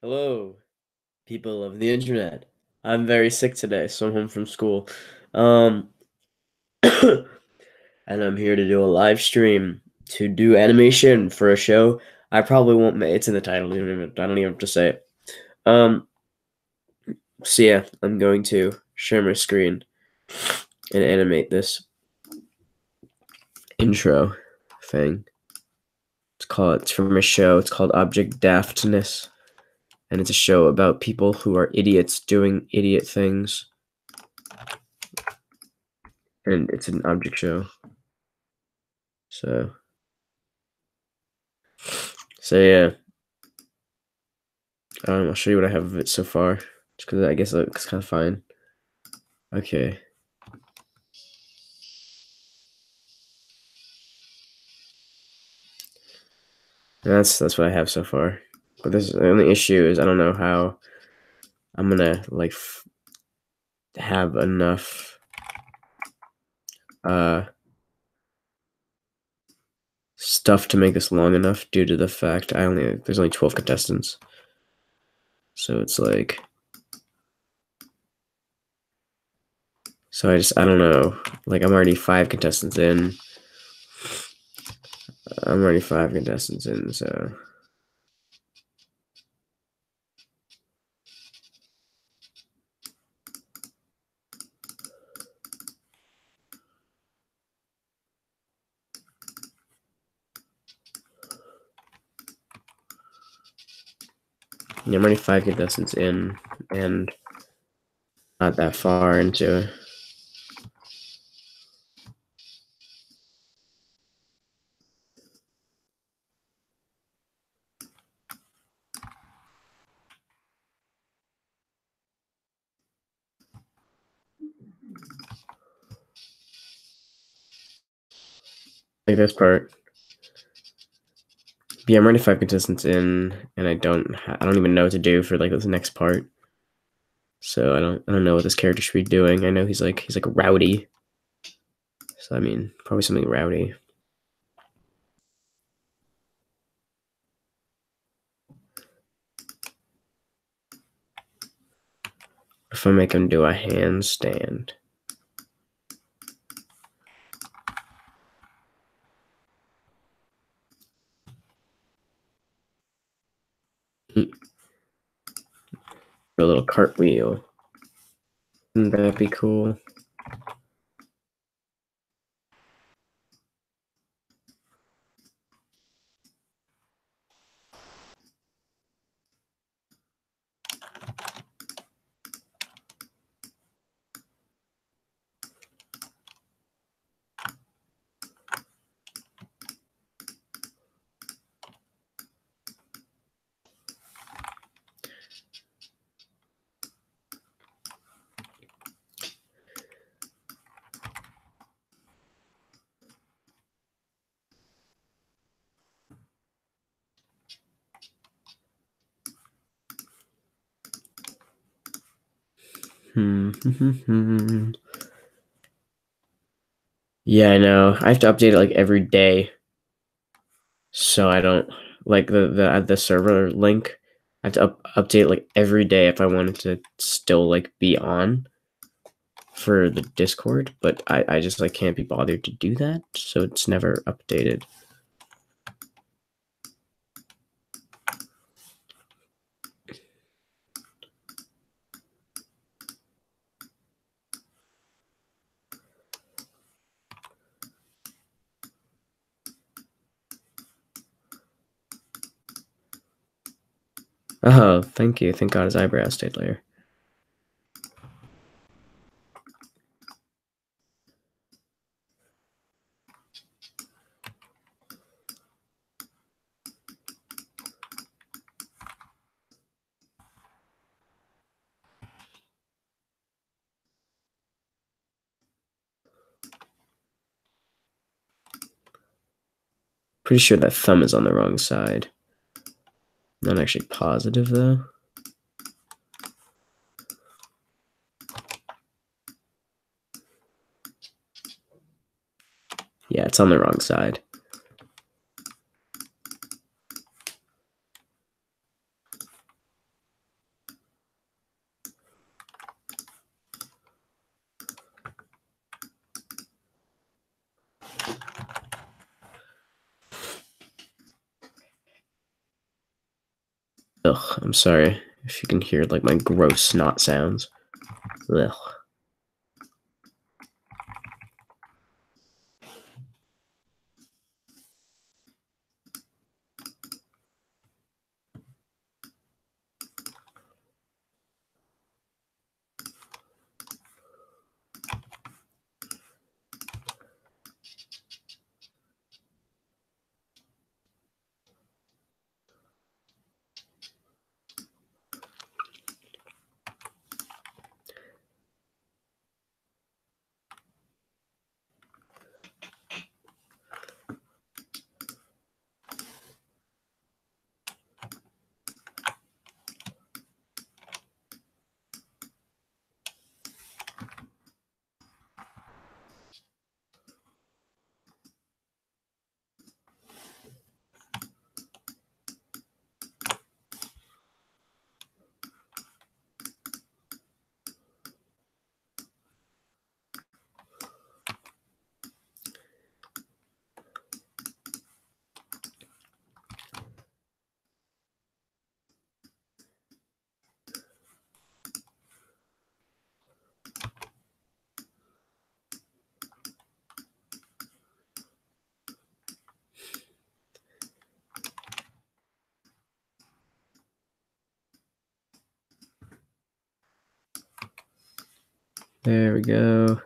Hello, people of the internet. I'm very sick today, so I'm home from school. Um, and I'm here to do a live stream to do animation for a show. I probably won't make it's in the title, I don't even have to say it. Um, so yeah, I'm going to share my screen and animate this intro thing. It's from a show. It's called Object Daftness. And it's a show about people who are idiots doing idiot things. And it's an object show. So yeah, I'll show you what I have of it so far, just because I guess it looks kind of fine. Okay. That's what I have so far. But the only issue is I don't know how I'm gonna like have enough stuff to make this long enough due to the fact there's only 12 contestants. So it's like, so I don't know. Like I'm already 5 contestants in. So yeah, I'm already 5 contestants in and not that far into it. Like this part. Yeah, I'm already 5 contestants in, and I don't even know what to do for like this next part. So I don't know what this character should be doing. I know he's like rowdy. So I mean, probably something rowdy. If I make him do a handstand. A little cartwheel. Wouldn't that be cool? Yeah, I know. I have to update it like every day. So I don't like the server link. I have to update like every day if I wanted to still like be on for the Discord, but I just like can't be bothered to do that, so it's never updated. Oh, thank you. Thank God his eyebrows stayed later. Pretty sure that thumb is on the wrong side. Not actually positive though. Yeah, it's on the wrong side. Ugh, I'm sorry if you can hear like my gross snot sounds. Ugh. There we go.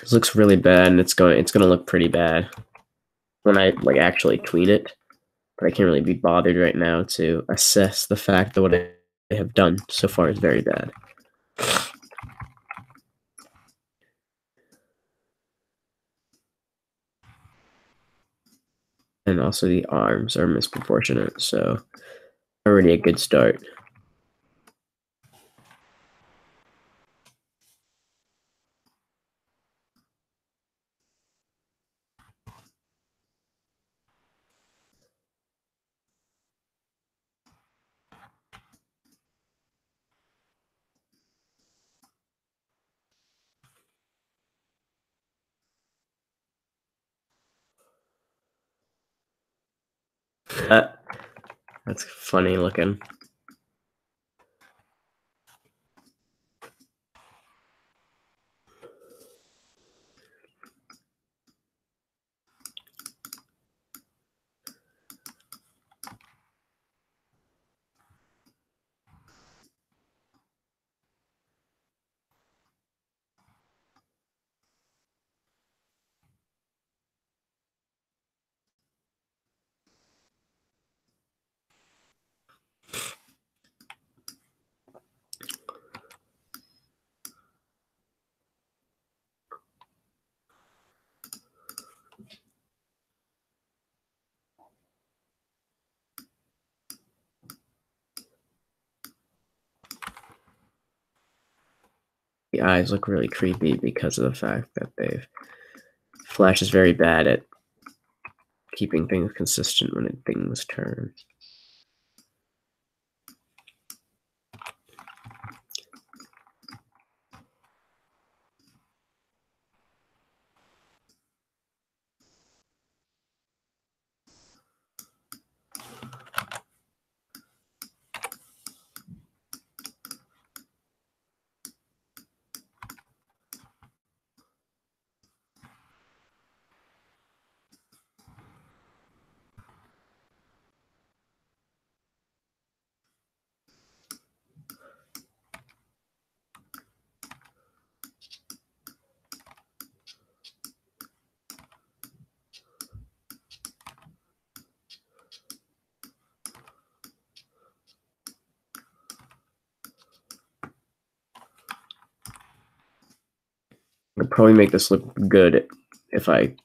This looks really bad, and it's gonna look pretty bad when I like actually clean it. But I can't really be bothered right now to assess the fact that what I have done so far is very bad. And also the arms are misproportionate, so already a good start. That's funny looking. The eyes look really creepy because of the fact that Flash is very bad at keeping things consistent when things turn. I'll probably make this look good if I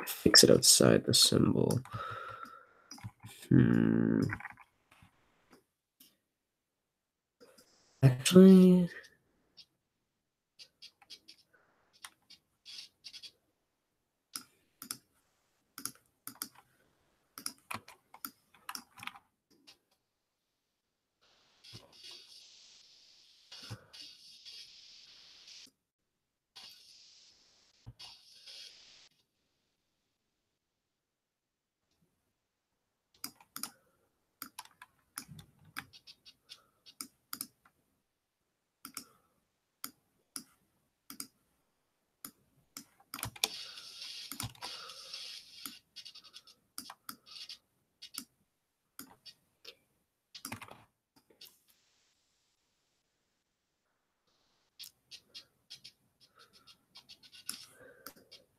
fix it outside the symbol. Actually,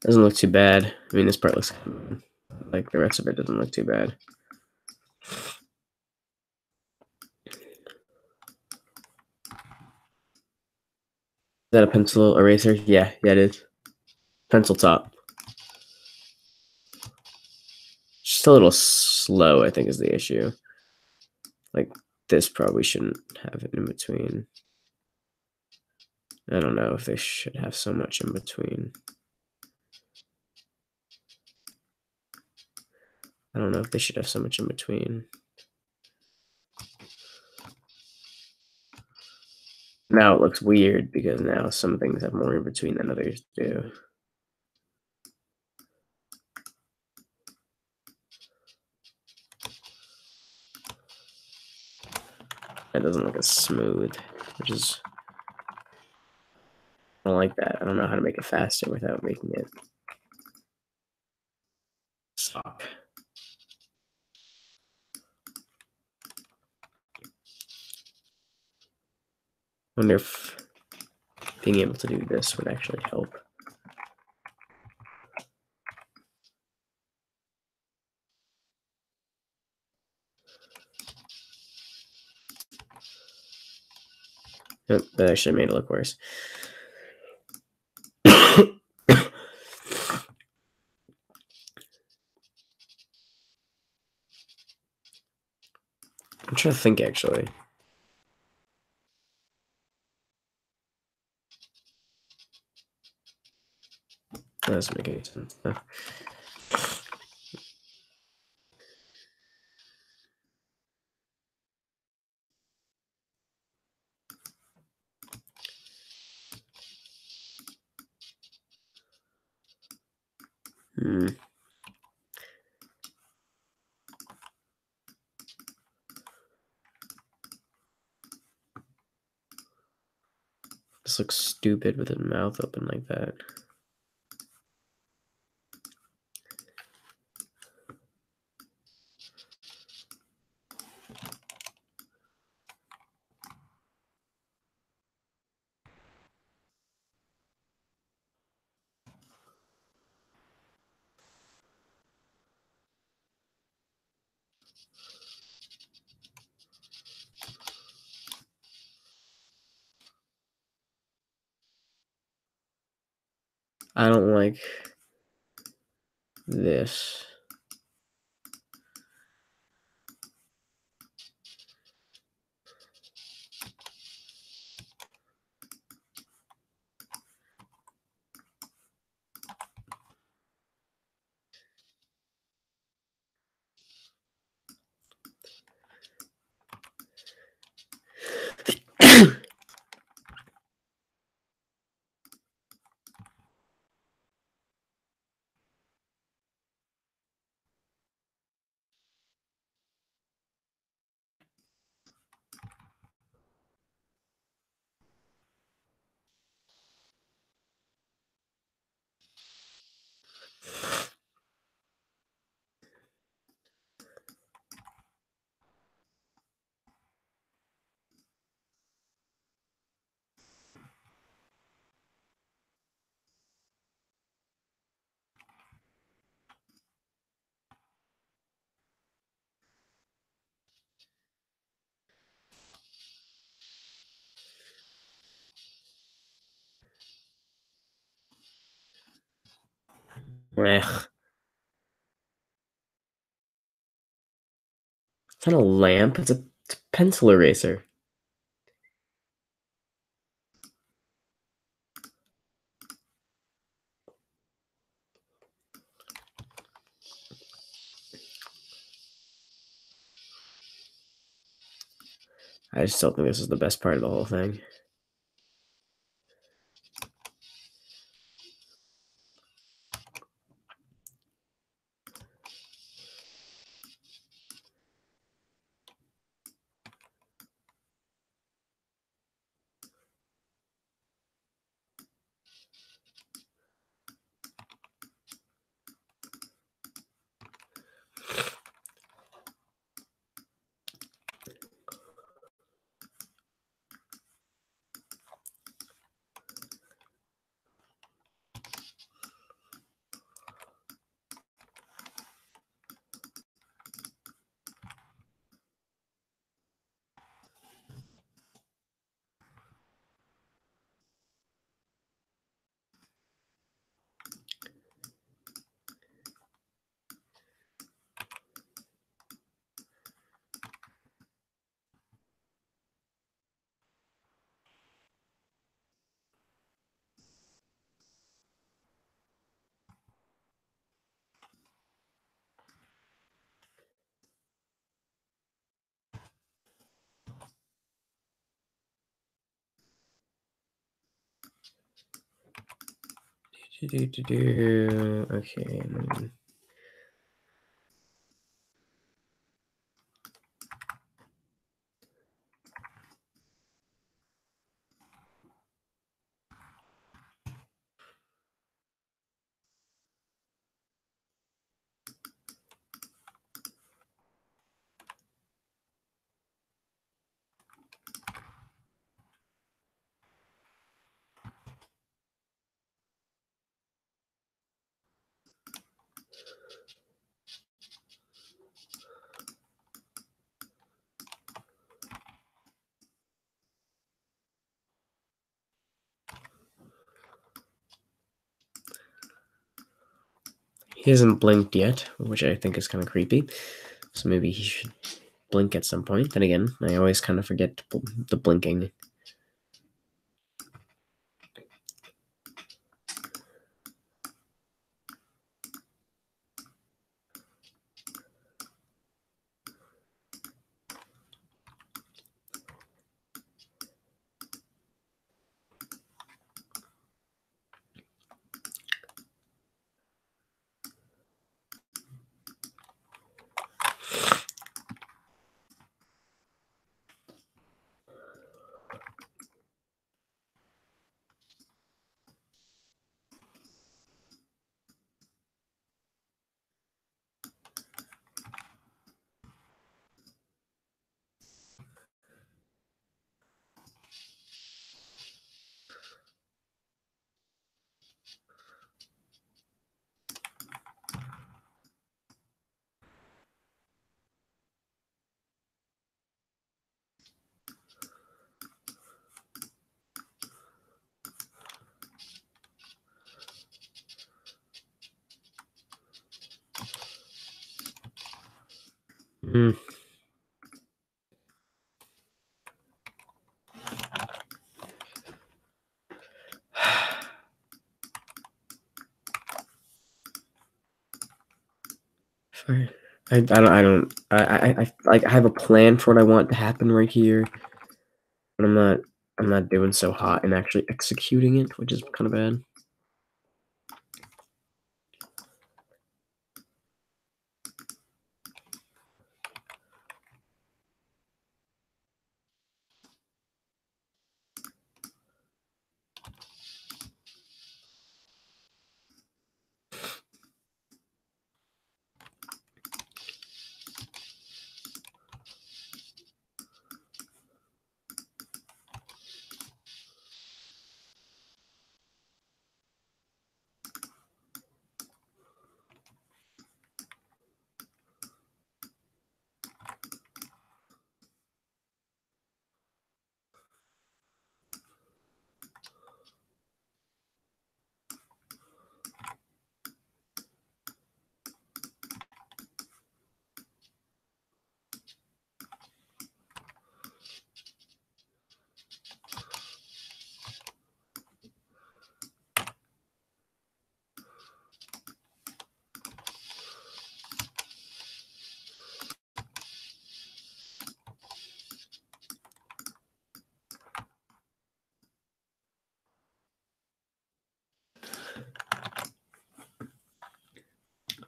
Doesn't look too bad. I mean, this part looks like the rest of it doesn't look too bad. Is that a pencil eraser? Yeah, it is. Pencil top. Just a little slow, I think, is the issue. Like, this probably shouldn't have it in between. I don't know if they should have so much in between. I don't know if they should have so much in between. Now it looks weird because now some things have more in between than others do. It doesn't look as smooth, which is, I don't like that. I don't know how to make it faster without making it stop. Wonder if being able to do this would actually help. Nope, that actually made it look worse. I'm trying to think, actually. That doesn't make any sense. No. This looks stupid with his mouth open like that. I don't like this. Ugh. It's not a lamp, it's a pencil eraser. I just don't think this is the best part of the whole thing. Okay. He hasn't blinked yet, which I think is kind of creepy. So maybe he should blink at some point. Then again, I always kind of forget the blinking. Hmm. I have a plan for what I want to happen right here, but I'm not doing so hot and actually executing it, which is kind of bad.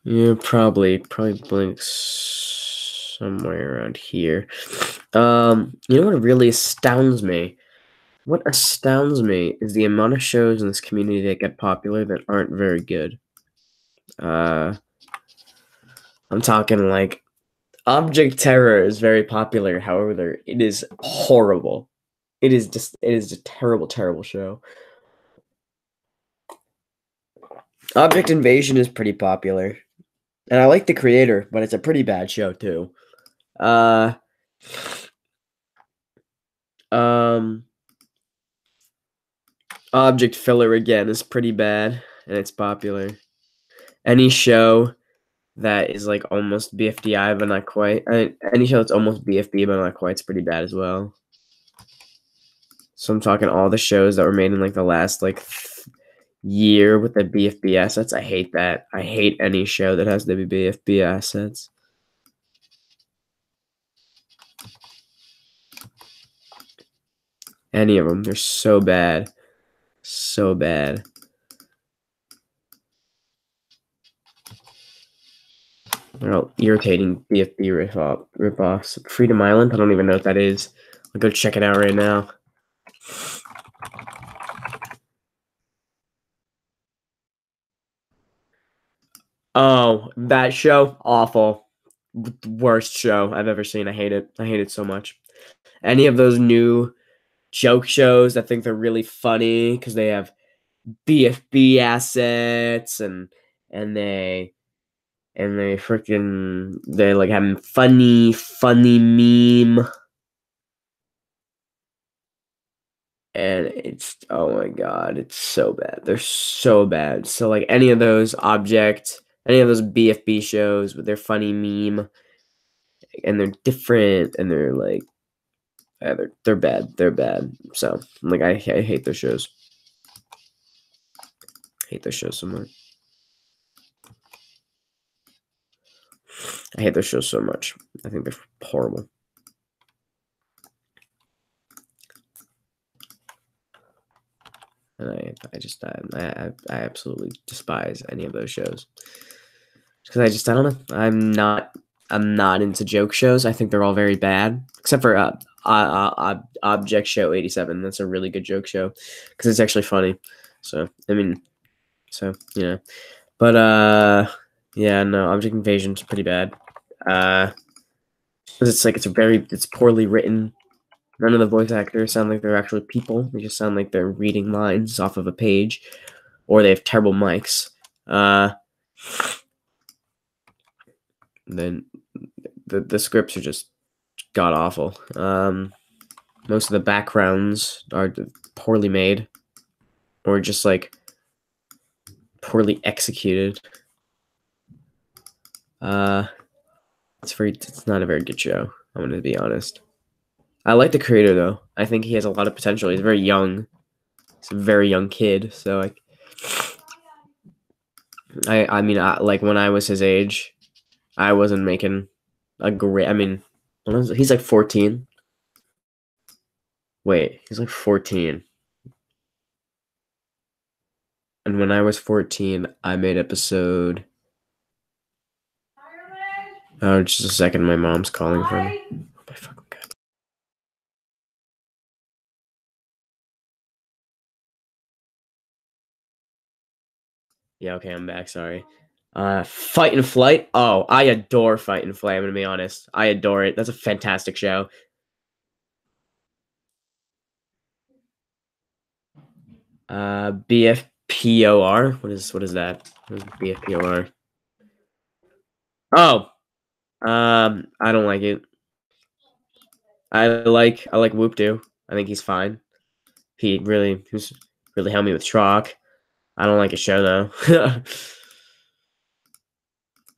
Yeah, probably blinks somewhere around here. You know what really astounds me? What astounds me is the amount of shows in this community that get popular that aren't very good. Uh, I'm talking like Object Terror is very popular. However, it is horrible. It is a terrible, terrible show. Object Invasion is pretty popular. And I like the creator, but it's a pretty bad show too. Uh um Object Filler again is pretty bad and it's popular. Any show that is like almost BFDI but not quite. Any show that's almost BFD but not quite is pretty bad as well. So I'm talking all the shows that were made in like the last like year with the BFB assets. I hate that. I hate any show that has the BFB assets. Any of them. They're so bad. So bad. Irritating BFB ripoffs. Freedom Island. I don't even know what that is. I'll go check it out right now. Oh, that show, awful. Worst show I've ever seen. I hate it. I hate it so much. Any of those new joke shows that think they're really funny because they have BFB assets and they freaking they like having funny meme, and it's, oh my god, it's so bad. They're so bad. So like any of those BFB shows with their funny meme, and they're different, and they're like, yeah, they're bad. They're bad. So like I hate those shows. I hate those shows so much. I hate those shows so much. I think they're horrible. And I absolutely despise any of those shows because I don't know. I'm not into joke shows. I think they're all very bad, except for Object Show 87. That's a really good joke show because it's actually funny. So I mean, so you know, but yeah, no, Object Invasion's pretty bad. Because it's poorly written. None of the voice actors sound like they're actually people. They just sound like they're reading lines off of a page, or they have terrible mics. Then the scripts are just god awful. Most of the backgrounds are poorly made, or just like poorly executed. It's not a very good show. I'm gonna be honest. I like the creator though. I think he has a lot of potential. He's very young. He's a very young kid. So like, I mean, like when I was his age, I wasn't making a great. I mean, he's like 14. Wait, he's like 14. And when I was 14, I made episode. Oh, just a second. My mom's calling for me. Oh my fucking god. Yeah, okay, I'm back. Sorry. Fight and Flight. Oh, I adore Fight and Flight. I'm gonna be honest. I adore it. That's a fantastic show. BFPOR. What is that? What is BFPOR? Oh, I don't like it. I like Whoop Doo. I think he's fine. He really helped me with Trock. I don't like his show though.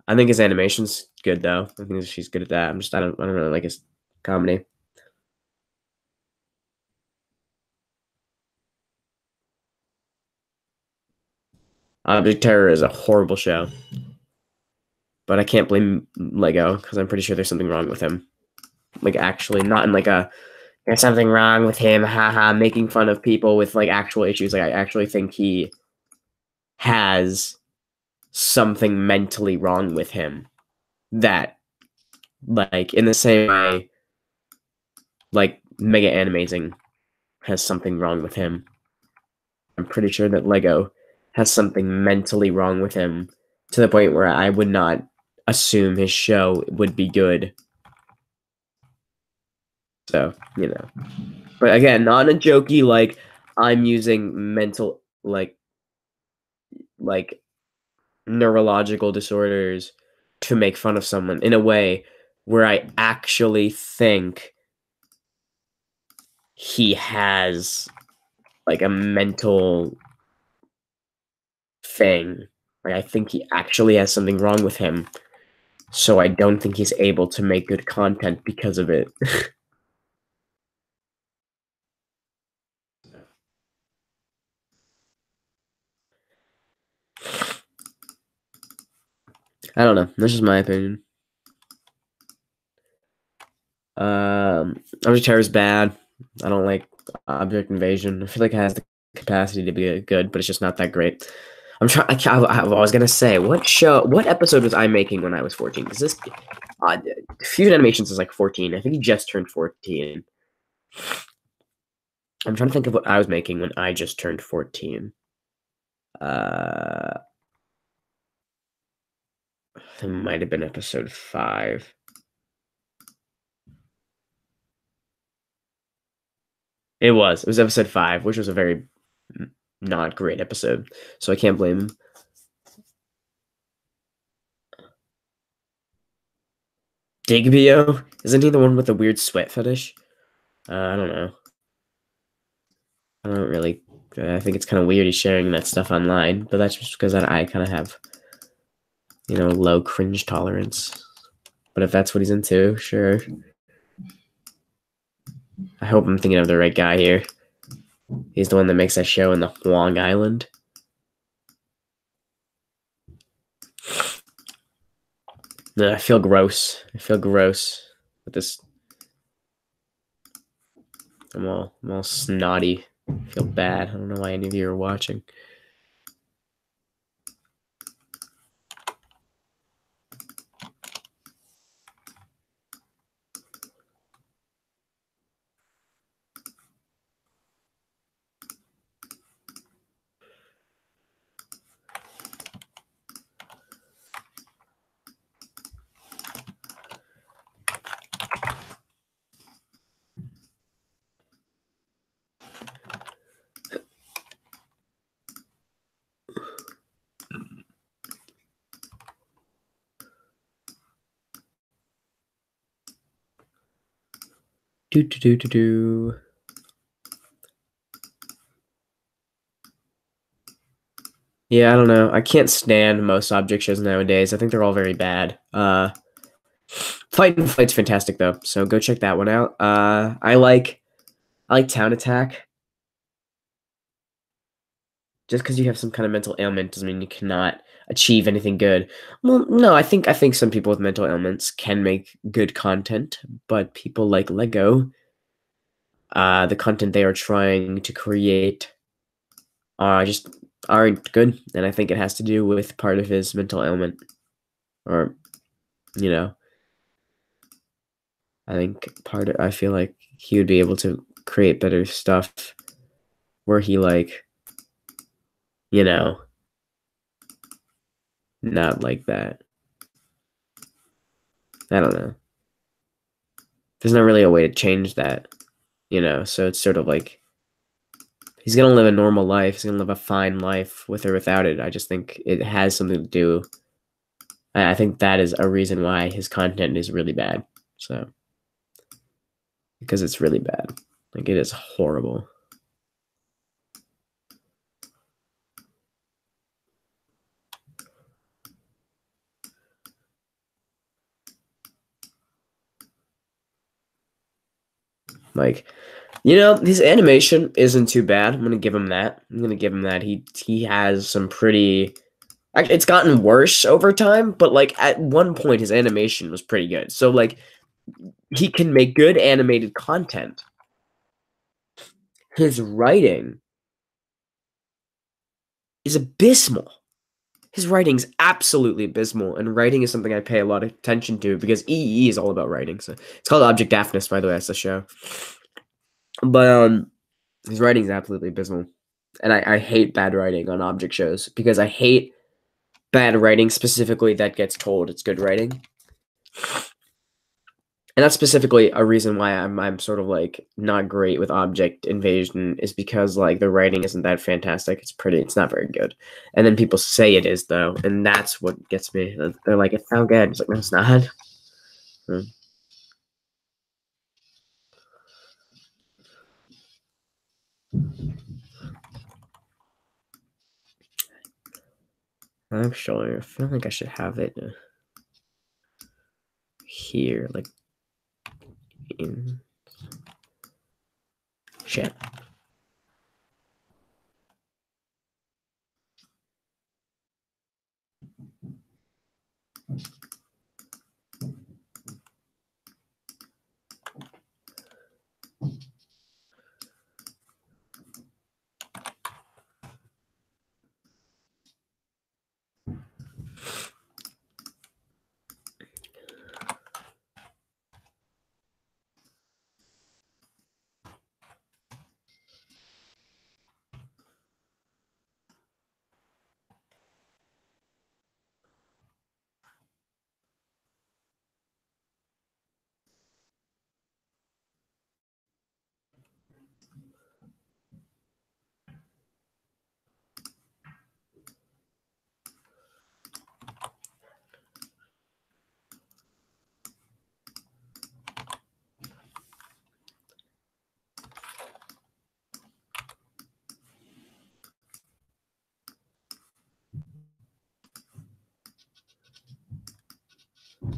I think his animation's good though. I think she's good at that. I don't really like his comedy. Object Terror is a horrible show, but I can't blame Lego because I'm pretty sure there's something wrong with him. Like actually, not in like a there's something wrong with him, haha, making fun of people with like actual issues. Like I actually think he has something mentally wrong with him that, like, in the same way, like Mega Animazing has something wrong with him. I'm pretty sure that Lego has something mentally wrong with him to the point where I would not assume his show would be good. So, you know. But again, not in a jokey, like, I'm using mental, like neurological disorders to make fun of someone in a way where I actually think he has like a mental thing. Like I think he actually has something wrong with him. So I don't think he's able to make good content because of it. I don't know. That's just my opinion. Object Terror is bad. I don't like Object Invasion. I feel like it has the capacity to be good, but it's just not that great. I'm trying. I was gonna say what episode was I making when I was 14? Because this Fusion Animations is like 14. I think he just turned 14. I'm trying to think of what I was making when I just turned 14. Uh, it might have been episode 5. It was episode 5, which was a very not great episode. So I can't blame him. Digbio? Isn't he the one with the weird sweat fetish? I don't know. I don't really. I think it's kind of weird he's sharing that stuff online, but that's just because I kind of have, low cringe tolerance. But if that's what he's into, sure. I hope I'm thinking of the right guy here. He's the one that makes that show in the Huang Island. No, I feel gross. I feel gross with this. I'm all snotty. I feel bad. I don't know why any of you are watching. Do do do do do. Yeah, I don't know. I can't stand most object shows nowadays. I think they're all very bad. Fight and Flight's fantastic though, so go check that one out. I like Town Attack. Just because you have some kind of mental ailment doesn't mean you cannot achieve anything good. Well, no, I think some people with mental ailments can make good content, but people like Lego, the content they are trying to create just aren't good, and I think it has to do with part of his mental ailment, or you know, I feel like he would be able to create better stuff where he you know, not like that. I don't know. There's not really a way to change that, so it's sort of like he's gonna live a normal life. He's gonna live a fine life with or without it. I just think it has something to do. I think that is a reason why his content is really bad. So, because it's really bad. Like, it is horrible. Like, his animation isn't too bad. I'm gonna give him that. I'm gonna give him that. He has some pretty. It's gotten worse over time, but like at one point, his animation was pretty good. So like, he can make good animated content. His writing is abysmal. His writing's absolutely abysmal, and writing is something I pay a lot of attention to because EE is all about writing. So it's called Object Daphnis, by the way. That's the show. But his writing is absolutely abysmal, and I hate bad writing on object shows because I hate bad writing specifically that gets told it's good writing. And that's specifically a reason why I'm sort of like not great with Object Invasion is because like the writing isn't that fantastic. It's not very good. And then people say it is though, and that's what gets me. They're like, it's so good. It's like, no, it's not. Actually, I feel like I should have it here, like in shit.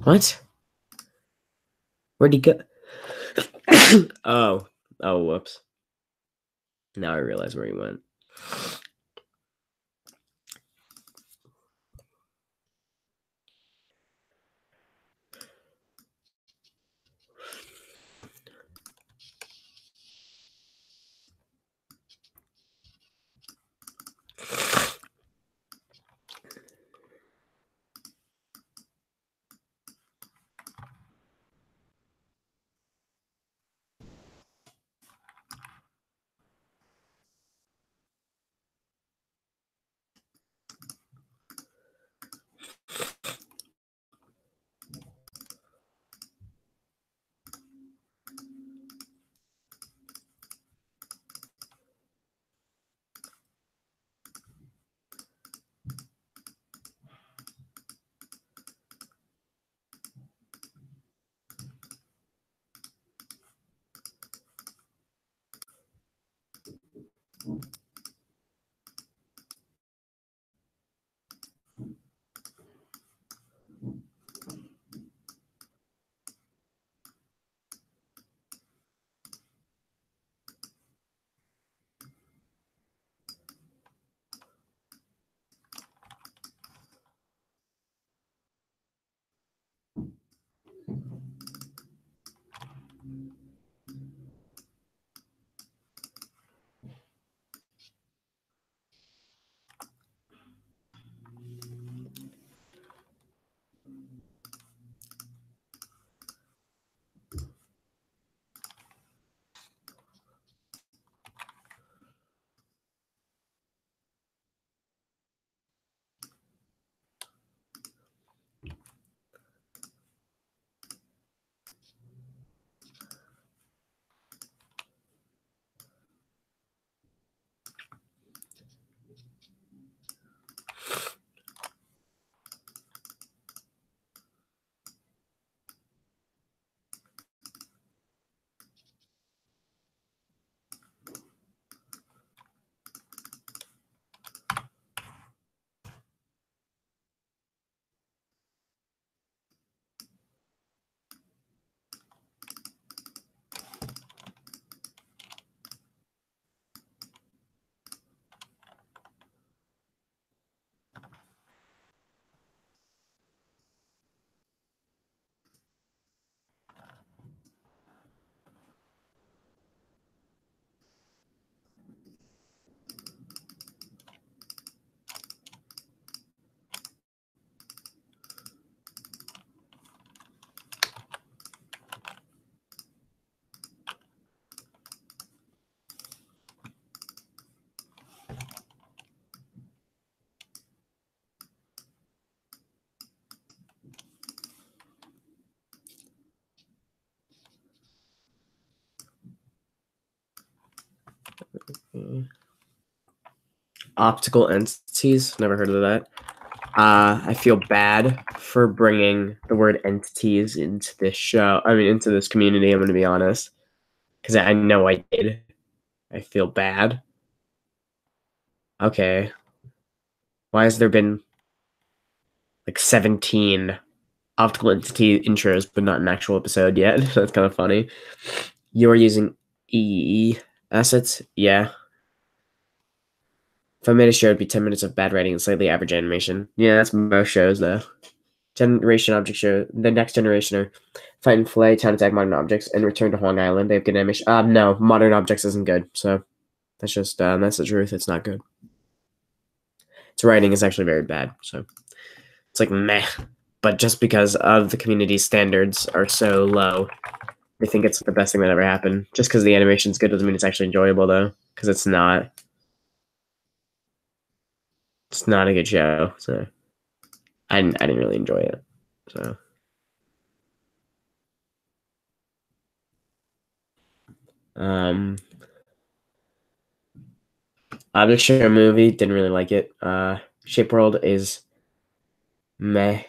What? Where'd he go? Oh. Oh, whoops. Now I realize where he went. Optical entities. Never heard of that. I feel bad for bringing the word entities into this show. I mean, into this community. I'm going to be honest, because I know I did. I feel bad. Okay. Why has there been like 17 optical entity intros, but not an actual episode yet? That's kind of funny. You're using EE assets? Yeah. If I made a show, it'd be 10 minutes of bad writing and slightly average animation. Yeah, that's most shows, though. Generation object show. The next generation are fight and flay, time attack modern objects, and return to Hong Island. They have good animation. No, modern objects isn't good. So that's just that's the truth. It's not good. Its writing is actually very bad. So it's like meh. But just because of the community standards are so low, they think it's the best thing that ever happened. Just because the animation's good doesn't mean it's actually enjoyable, though. Because it's not. It's not a good show. So I didn't really enjoy it. So. Object Share movie, didn't really like it. Shape World is meh.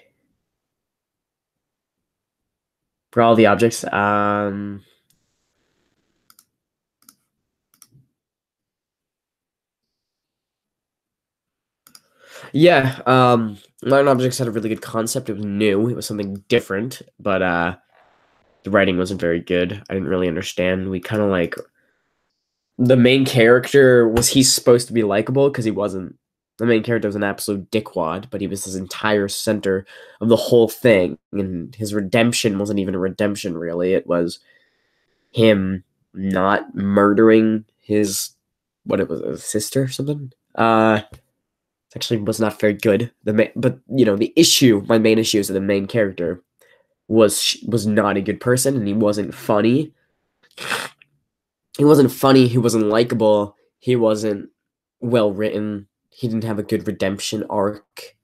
For all the objects, Yeah, Modern Objects had a really good concept. It was new. It was something different, but the writing wasn't very good. I didn't really understand. We kind of like the main character was he's supposed to be likable because he wasn't. The main character was an absolute dickwad, but he was his entire center of the whole thing, and his redemption wasn't even a redemption really. It was him not murdering his what it was a sister or something. Actually was not very good. But you know the issue, my main issue is that the main character was not a good person, and he wasn't funny. He wasn't funny. He wasn't likable. He wasn't well written. He didn't have a good redemption arc,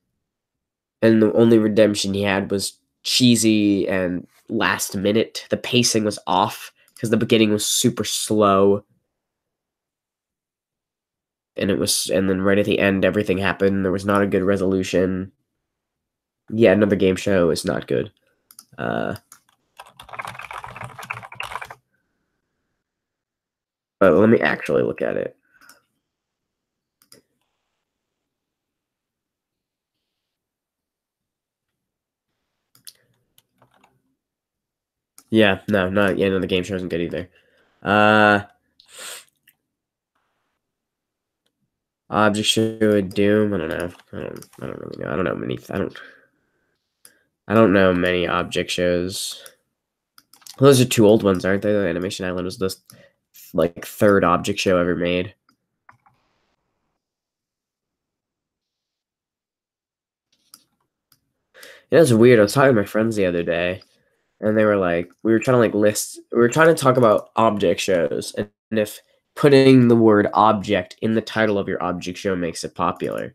and the only redemption he had was cheesy and last minute. The pacing was off because the beginning was super slow, and then right at the end everything happened. There was not a good resolution. Yeah, another game show is not good. Uh, but let me actually look at it. Yeah, no, the game show isn't good either. Uh, Object Show Doom. I don't know. I don't really know. I don't know many. I don't know many object shows. Those are two old ones, aren't they? The Animation Island was the like third object show ever made. It was weird. I was talking to my friends the other day, and they were like, we were trying to we were trying to talk about object shows, and if putting the word object in the title of your object show makes it popular.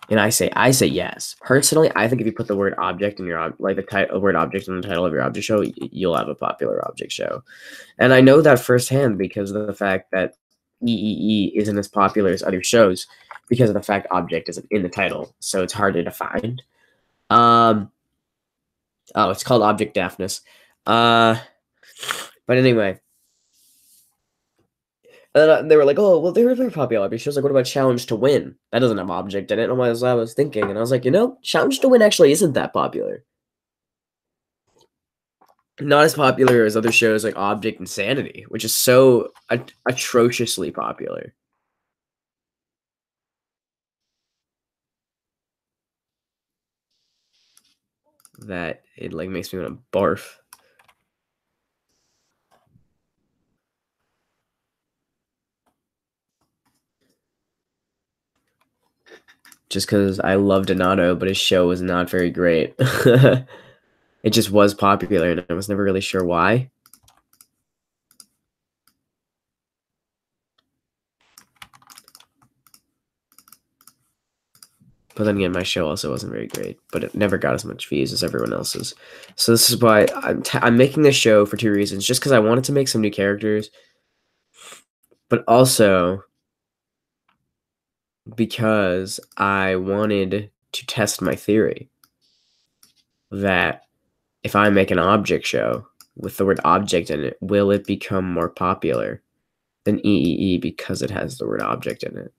And I say yes. Personally, I think if you put the word object in your like the word object in the title of your object show, you'll have a popular object show. And I know that firsthand because of the fact that EEE isn't as popular as other shows because of the fact object isn't in the title, so it's harder to find. Um, oh, it's called Object Daphnis. Uh, but anyway, they were like, "Oh, well, they were very popular." She was like, "What about Challenge to Win? That doesn't have object in it." And I was thinking, and I was like, Challenge to Win actually isn't that popular. Not as popular as other shows like Object Insanity, which is so atrociously popular that it like makes me want to barf. Just because I love Donato, but his show was not very great. It just was popular, and I was never really sure why. But then again, my show also wasn't very great, but it never got as much views as everyone else's. So this is why I'm making this show for two reasons. Just because I wanted to make some new characters, but also because I wanted to test my theory that if I make an object show with the word object in it, will it become more popular than EEE because it has the word object in it?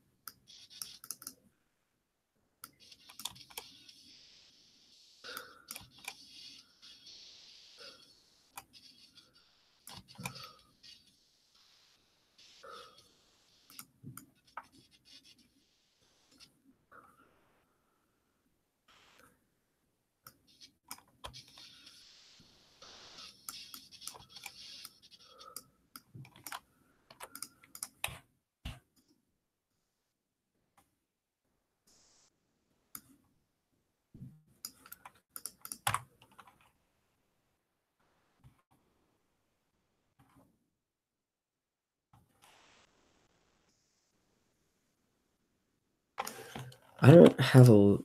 I don't have a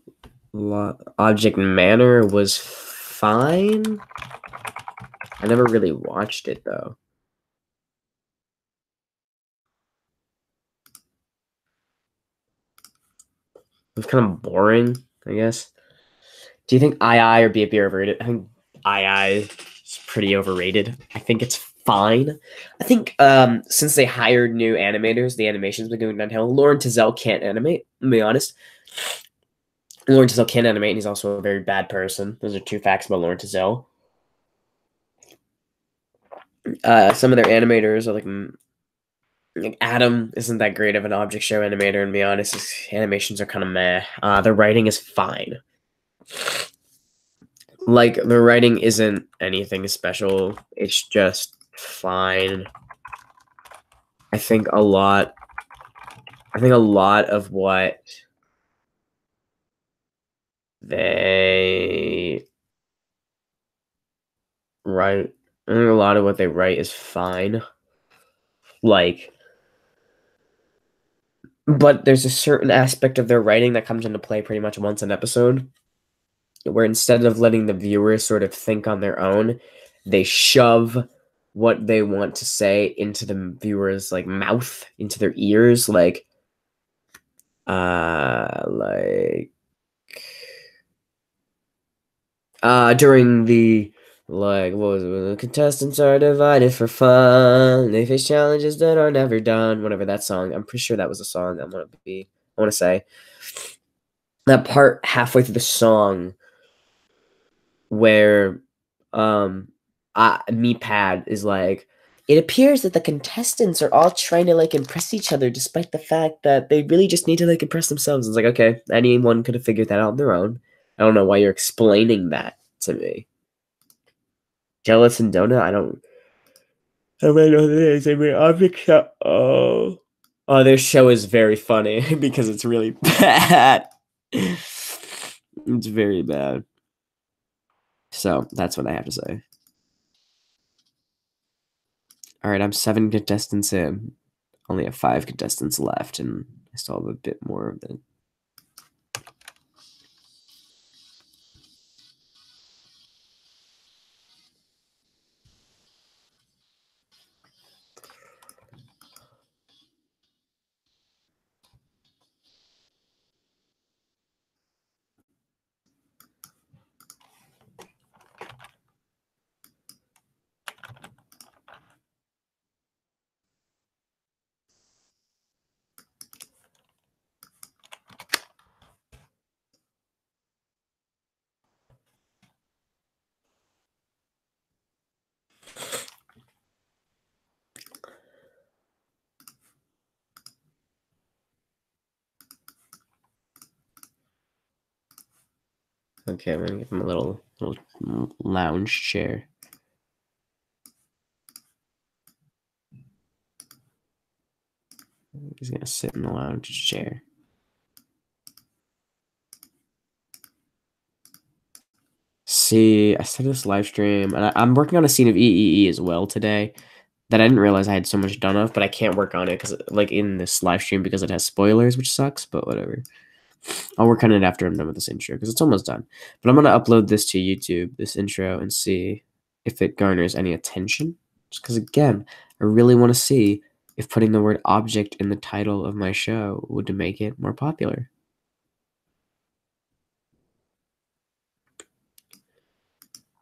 lot. Object Manor was fine. I never really watched it though. It was kind of boring, I guess. Do you think II or BFB are overrated? I think II is pretty overrated. I think it's fine. I think since they hired new animators, the animation's been going downhill. Lauren Tizell can't animate, to be honest. Lauren Tizell can't animate, and he's also a very bad person. Those are 2 facts about Lauren Tizell. Some of their animators are like Adam isn't that great of an object show animator, and to be honest, his animations are kind of meh. The writing is fine. Like, the writing isn't anything special. It's just fine. I think a lot of what they write, I think a lot of what they write is fine. Like, but there's a certain aspect of their writing that comes into play pretty much once an episode, where instead of letting the viewers sort of think on their own, they shove what they want to say into the viewers' like mouth, into their ears, like during the what was it? The contestants are divided for fun. They face challenges that are never done. Whatever that song. I'm pretty sure that was a song I want to say. That part halfway through the song where Meepad is like, it appears that the contestants are all trying to like impress each other despite the fact that they really just need to like impress themselves. It's like, okay, anyone could have figured that out on their own. I don't know why you're explaining that to me. Gelatin Donut, I don't know the names. Object show. Oh, their show is very funny because it's really bad. It's very bad. So that's what I have to say. All right, I'm 7 contestants in. Only have 5 contestants left, and I still have a bit more of it. Okay, I'm gonna give him a little lounge chair. He's gonna sit in the lounge chair. See, I started this live stream, and I'm working on a scene of EEE as well today that I didn't realize I had so much done of, but I can't work on it because, like, in this live stream because it has spoilers, which sucks, but whatever. I'll work on it after I'm done with this intro because it's almost done. But I'm gonna upload this to YouTube, this intro, and see if it garners any attention. Just because, again, I really want to see if putting the word object in the title of my show would make it more popular.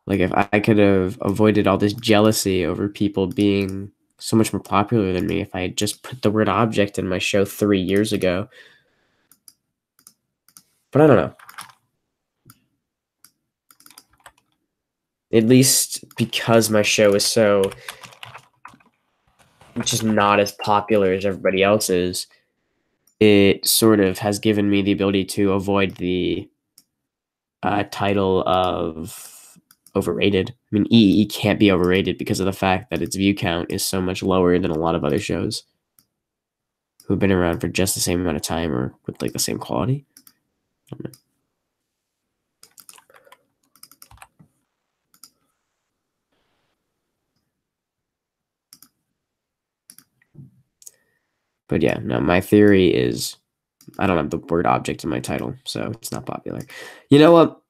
Like, if I could have avoided all this jealousy over people being so much more popular than me if I had just put the word object in my show 3 years ago. But I don't know. At least because my show is so just not as popular as everybody else's, it sort of has given me the ability to avoid the title of overrated. I mean, EE can't be overrated because of the fact that its view count is so much lower than a lot of other shows who've been around for just the same amount of time or with like the same quality. But yeah, no, my theory is I don't have the word object in my title, so it's not popular. You know what?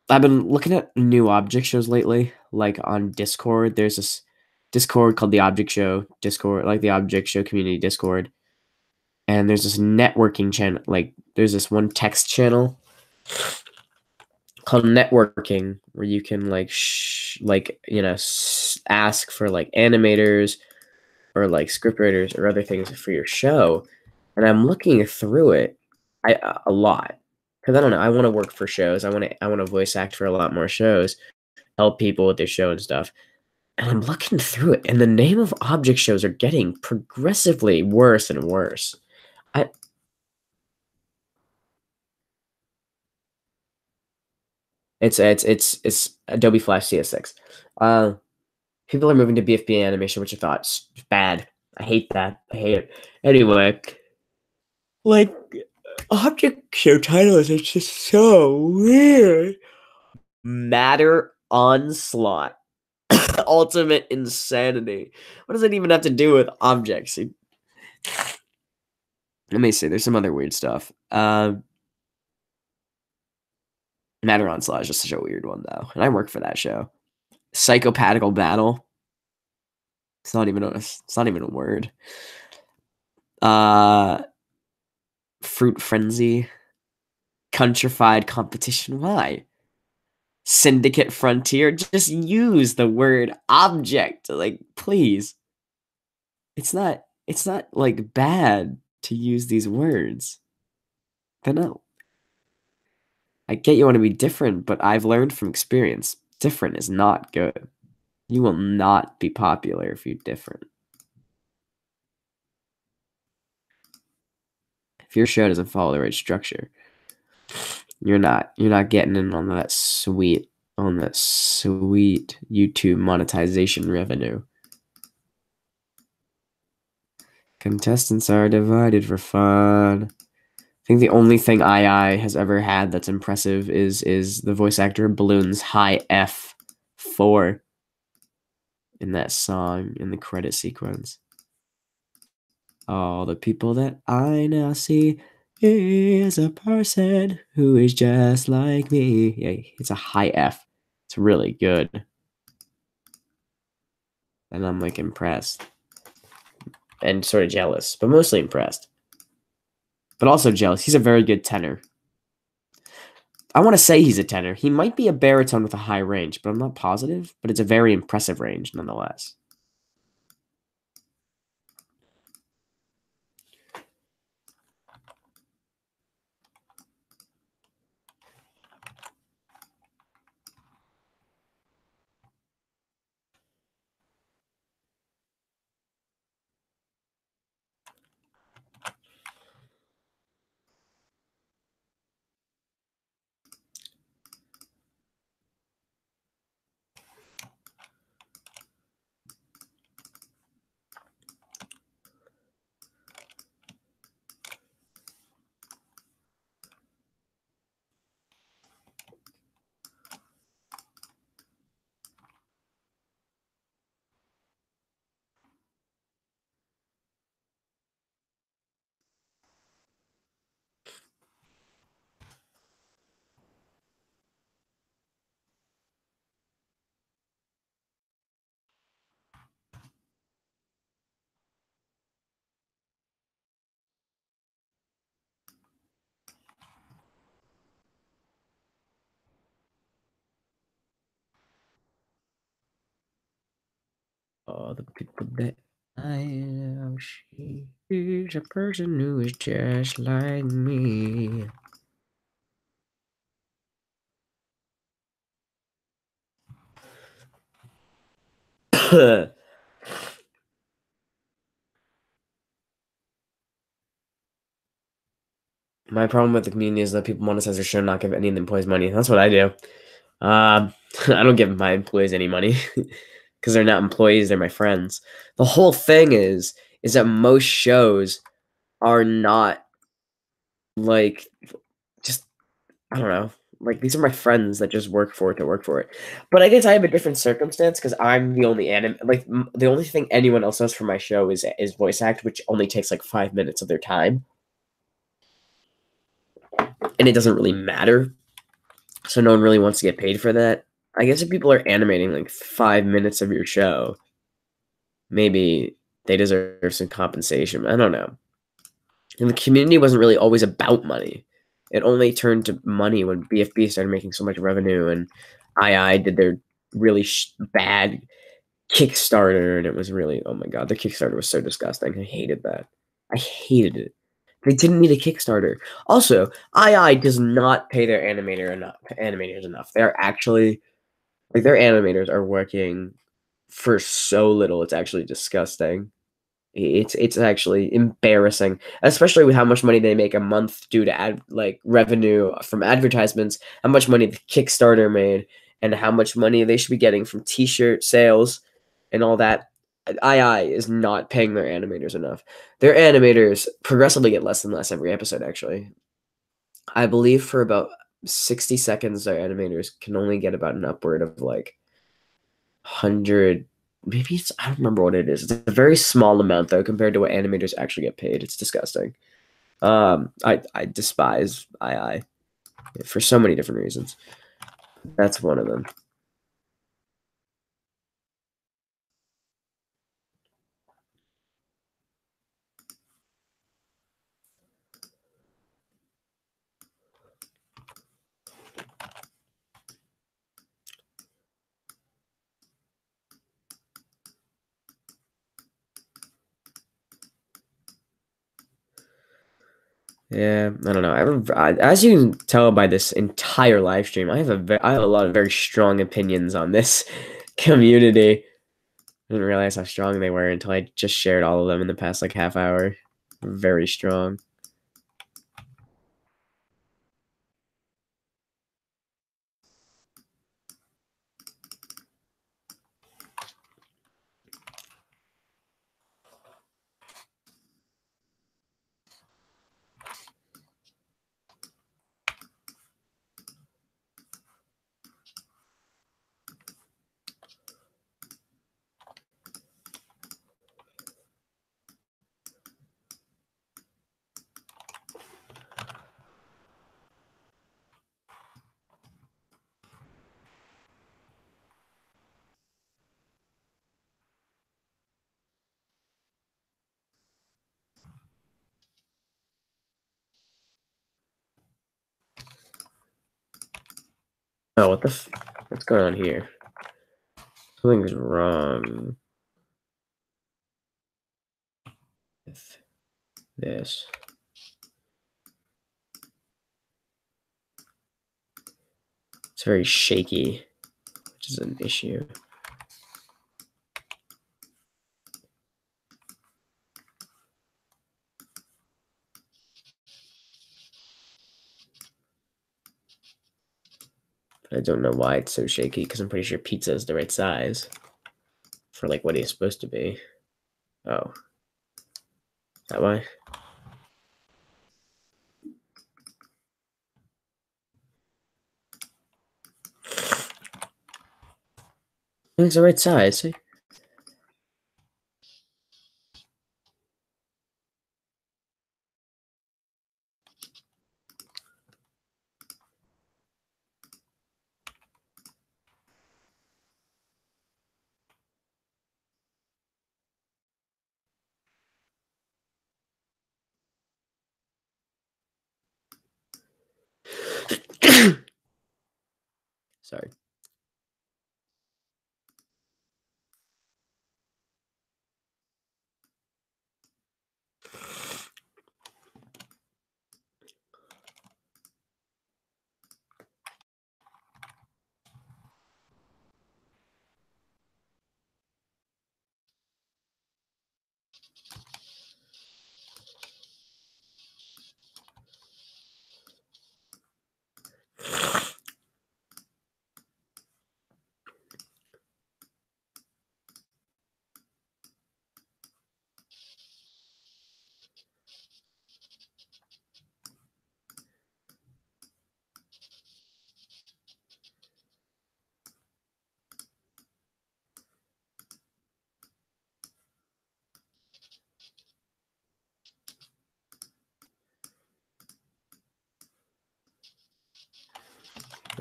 I've been looking at new object shows lately, like on Discord. There's this Discord called the Object Show Discord, like the Object Show Community Discord. And there's this networking channel, like there's this one text channel called networking where you can like ask for like animators or like scriptwriters or other things for your show, and I'm looking through it a lot because I don't know. I want to work for shows. I want to voice act for a lot more shows, help people with their show and stuff. And I'm looking through it, and the name of object shows are getting progressively worse and worse. I it's Adobe Flash CS6. People are moving to BFB animation, which I thought bad. I hate that. I hate it. Anyway, like object show titles are just so weird. Matter onslaught. Ultimate insanity. What does that even have to do with objects? Let me see. There's some other weird stuff. Matter onslaught is just such a weird one though, and I work for that show. Psychopathical battle. It's not even a word. Fruit frenzy. Countrified competition. Why? Syndicate frontier. Just use the word object. Like, please. It's not like bad to use these words. But no. I get you want to be different, but I've learned from experience. Different is not good. You will not be popular if you're different. If your show doesn't follow the right structure, you're not getting in on that sweet YouTube monetization revenue. Contestants are divided for fun. I think the only thing II has ever had that's impressive is the voice actor Balloon's high F4 in that song in the credit sequence. All the people that I now see is a person who is just like me. Yeah, it's a high F. It's really good. And I'm like impressed. And sort of jealous, but mostly impressed. But also jealous. He's a very good tenor. I want to say he's a tenor. He might be a baritone with a high range, but I'm not positive. But it's a very impressive range nonetheless. All the people that I know, she is a person who is just like me. My problem with the community is that people monetize their show and not give any of the employees money. That's what I do. I don't give my employees any money because they're not employees; they're my friends. The whole thing is that most shows are not like just I don't know. Like these are my friends that just work for it to work for it. But I guess I have a different circumstance because I'm the only the only thing anyone else does for my show is voice act, which only takes like 5 minutes of their time, and it doesn't really matter. So no one really wants to get paid for that. I guess if people are animating like 5 minutes of your show, maybe they deserve some compensation. I don't know. And the community wasn't really always about money. It only turned to money when BFB started making so much revenue and II did their really bad Kickstarter, and it was really, oh my god, the Kickstarter was so disgusting. I hated that. I hated it. They didn't need a Kickstarter. Also, II does not pay their animators enough. They're actually like their animators are working for so little. It's actually disgusting. It's actually embarrassing, especially with how much money they make a month due to revenue from advertisements, how much money the Kickstarter made, and how much money they should be getting from T-shirt sales and all that. II is not paying their animators enough. Their animators progressively get less and less every episode. Actually, I believe for about 60 seconds, their animators can only get about an upward of like 100, maybe it's, I don't remember what it is. It's a very small amount though compared to what animators actually get paid. It's disgusting. I despise II for so many different reasons. That's one of them. Yeah, I don't know. As you can tell by this entire live stream, I have a lot of very strong opinions on this community. I didn't realize how strong they were until I just shared all of them in the past like half hour. Very strong. Oh, what's going on here? Something's wrong with this. It's very shaky, which is an issue. But I don't know why it's so shaky, because I'm pretty sure pizza is the right size for like what it's supposed to be. Oh, is that why? It's the right size. See? Sorry.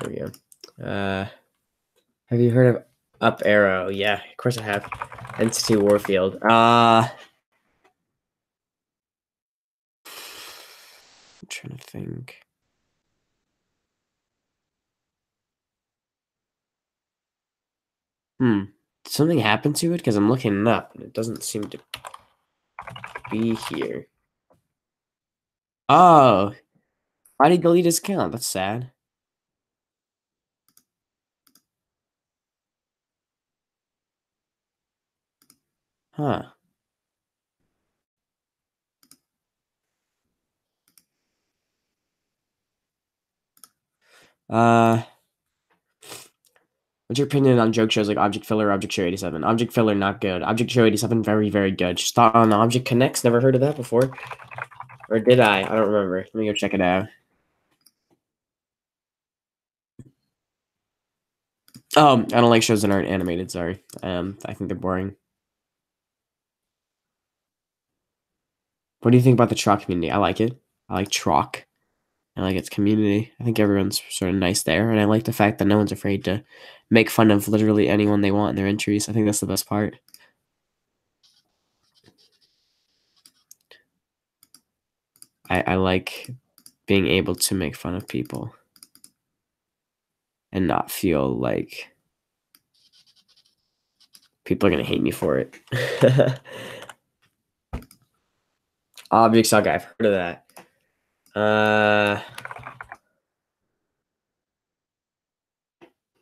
There we go. Have you heard of Up Arrow? Yeah, of course I have. Entity Warfield. I'm trying to think. Hmm. Did something happen to it? Because I'm looking it up and it doesn't seem to be here. Oh, why did he delete his account? That's sad. Huh. Uh, what's your opinion on joke shows like Object Filler, Object Show 87? Object Filler, not good. Object Show 87, very, very good. Just thought on Object Connects. Never heard of that before. Or did I? I don't remember. Let me go check it out. Oh, I don't like shows that aren't animated, sorry. I think they're boring. What do you think about the Troc community? I like it. I like Troc. I like its community. I think everyone's sort of nice there, and I like the fact that no one's afraid to make fun of literally anyone they want in their entries. I think that's the best part. I like being able to make fun of people and not feel like people are gonna hate me for it. Object Saga, I've heard of that.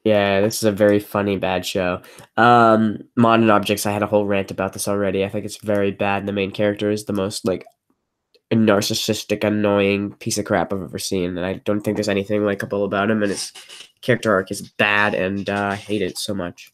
Yeah, this is a very funny bad show. Modern Objects, I had a whole rant about this already. I think it's very bad. The main character is the most like a narcissistic, annoying piece of crap I've ever seen, and I don't think there's anything likable about him. And his character arc is bad, and I hate it so much.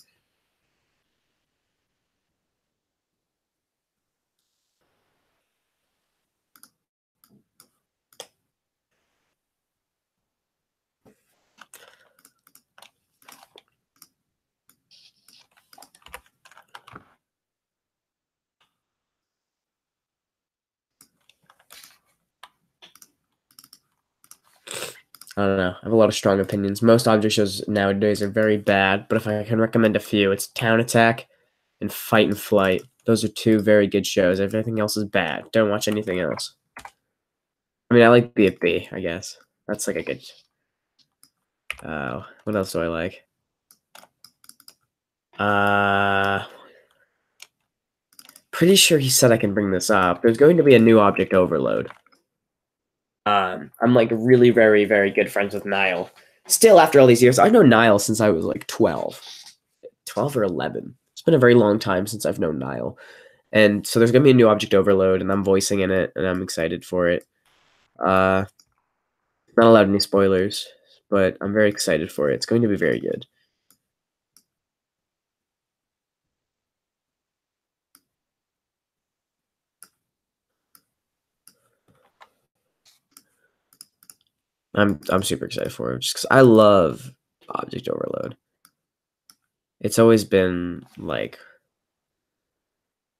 I don't know. I have a lot of strong opinions. Most object shows nowadays are very bad, but if I can recommend a few, it's Town Attack and Fight and Flight. Those are two very good shows. Everything else is bad. Don't watch anything else. I mean, I like B, I guess. That's like a good. What else do I like? Pretty sure he said I can bring this up. There's going to be a new object overload. I'm like really very, very good friends with Niall. Still, after all these years, I know Niall since I was like 12 or 11. It's been a very long time since I've known Niall. And so there's going to be a new object overload, and I'm voicing in it, and I'm excited for it. Not allowed any spoilers, but I'm very excited for it. It's going to be very good. I'm super excited for it just because I love object overload. It's always been like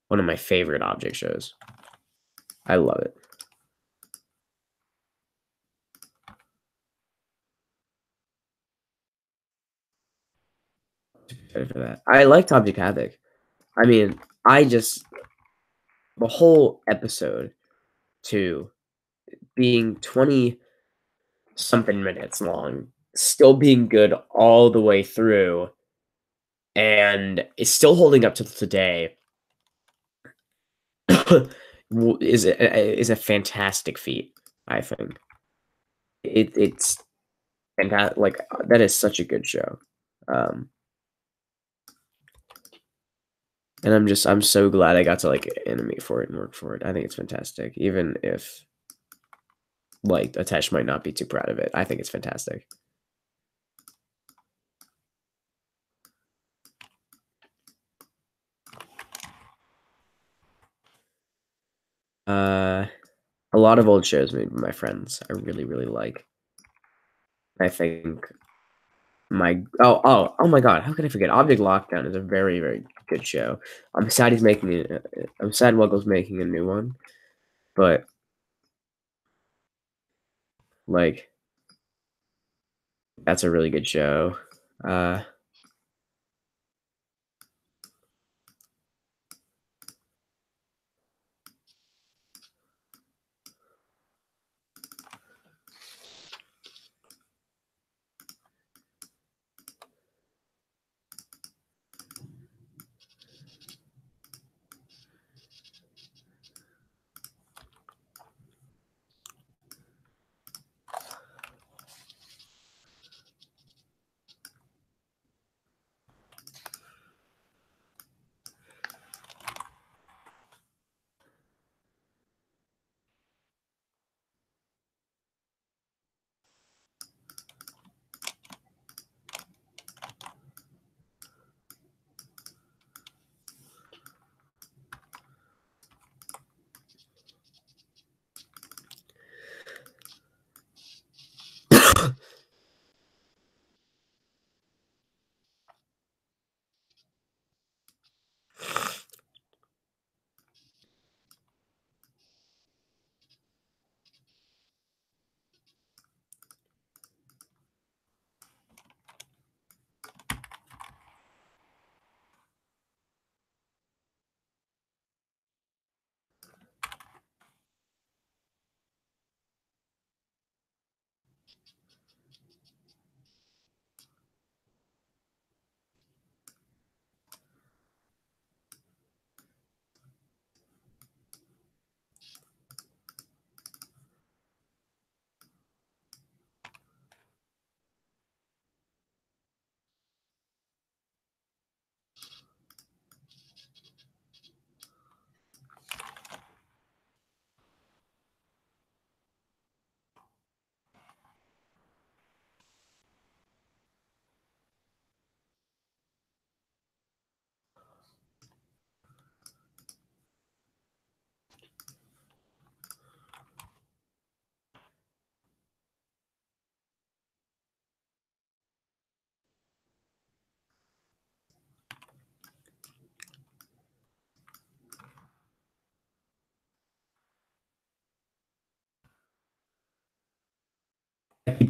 one of my favorite object shows. I love it. Excited for that. I liked Object Havoc. I mean, the whole episode to being 20 something minutes long, still being good all the way through, and it's still holding up to today. is a fantastic feat, I think. It's fantastic. Like that is such a good show. Um, and I'm so glad I got to like animate for it and work for it. I think it's fantastic, even if like Atesh might not be too proud of it. I think it's fantastic. A lot of old shows made by my friends I really, really like. I think oh my god, how could I forget? Object Lockdown is a very, very good show. I'm sad he's making it. I'm sad Wuggle's making a new one, but like that's a really good show. Uh,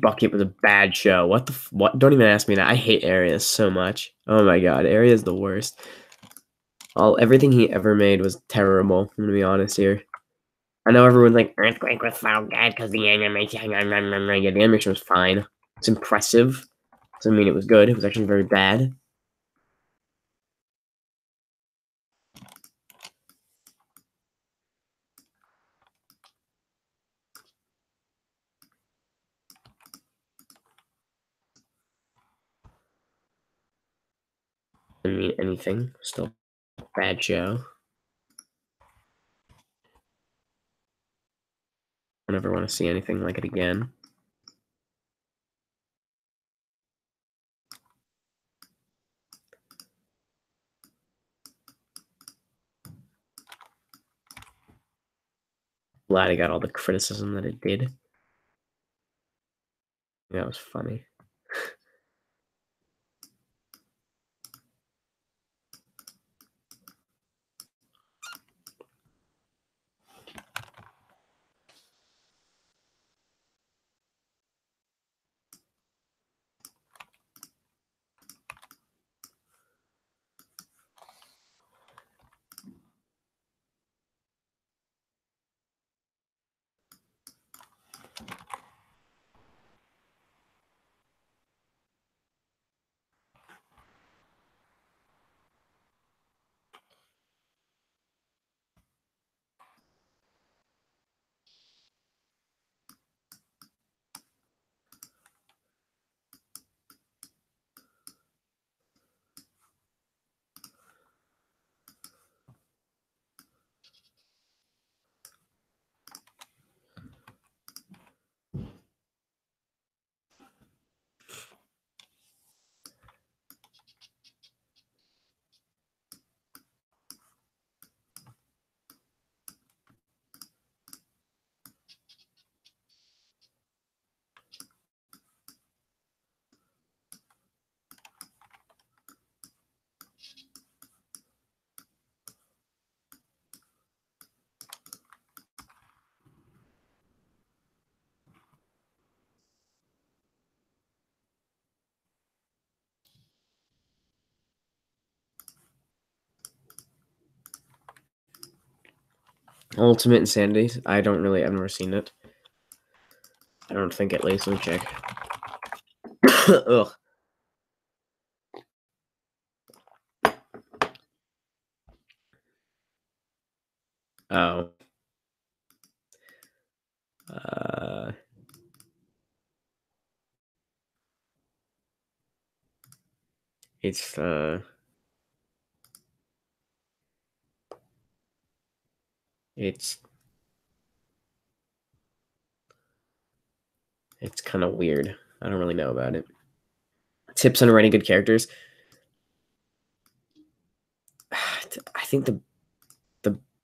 Bucket was a bad show. What the what? Don't even ask me that. I hate Arias so much. Oh my god, Arias is the worst. Everything he ever made was terrible. I'm gonna be honest here. I know everyone's like Earthquake was so good because the animation. Yeah, the animation was fine. It's impressive. Doesn't mean it was good. It was actually very bad. Didn't mean anything. Still bad show. I never want to see anything like it again. Glad I got all the criticism that it did. That was funny. Ultimate Insanity. I've never seen it. I don't think at least. Let me check. Ugh. Oh. Uh, it's it's kind of weird. I don't really know about it. Tips on writing good characters. I think the